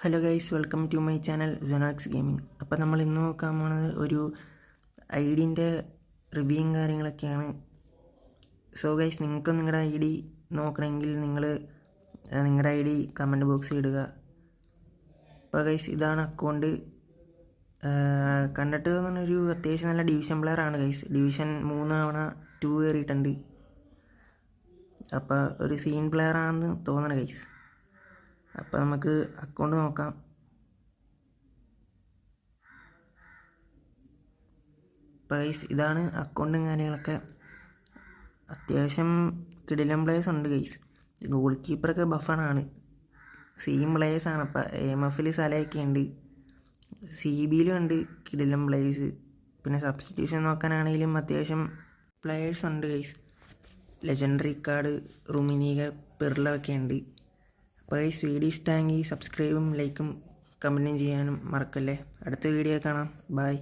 Hello guys, welcome to my channel Jonax gaming. അപ്പോൾ നമ്മൾ ഇന്ന് നോക്കാൻ പോകുന്നത് ഒരു ഐഡിൻ്റെ റിവ്യൂവും കാര്യങ്ങളൊക്കെയാണ്. സോ ഗൈസ്, നിങ്ങൾക്ക് നിങ്ങളുടെ ഐ ഡി നോക്കണമെങ്കിൽ നിങ്ങൾ നിങ്ങളുടെ ഐ ഡി കമൻറ്റ് ബോക്സിൽ ഇടുക. അപ്പോൾ ഗൈസ്, ഇതാണ് അക്കൗണ്ട്. കണ്ടിട്ട് തോന്നുന്നൊരു അത്യാവശ്യം നല്ല ഡിവിഷൻ പ്ലെയറാണ് ഗൈസ്. ഡിവിഷൻ 3 തവണ 2 കയറിയിട്ടുണ്ട്. അപ്പോൾ ഒരു സീൻ പ്ലെയറാണെന്ന് തോന്നണം ഗൈസ്. അപ്പോൾ നമുക്ക് അക്കൗണ്ട് നോക്കാം. അപ്പോൾ ഗൈസ്, ഇതാണ് അക്കൗണ്ടും കാര്യങ്ങളൊക്കെ. അത്യാവശ്യം കിടിലൻ പ്ലേയേഴ്സ് ഉണ്ട് ഗൈസ്. ഗോൾ കീപ്പറൊക്കെ ബഫണാണ്. സെയിം പ്ലേയേഴ്സാണ്. അപ്പോൾ AMF സലയൊക്കെ ഉണ്ട്, CBയിലും ഉണ്ട് കിടിലൻ പ്ലേയേഴ്സ്. പിന്നെ സബ്സ്റ്റിറ്റ്യൂഷൻ നോക്കാനാണെങ്കിലും അത്യാവശ്യം പ്ലേയേഴ്സ് ഉണ്ട് ഗൈസ്. ലെജൻഡറി കാർഡ്, റുമിനിക, പിർല ഒക്കെ ഉണ്ട്. അപ്പോൾ ഗൈസ്, വീഡിയോ ഇഷ്ടമെങ്കിൽ സബ്സ്ക്രൈബും ലൈക്കും കമൻറ്റും ചെയ്യാനും മറക്കല്ലേ. അടുത്ത വീഡിയോ കാണാം. ബൈ.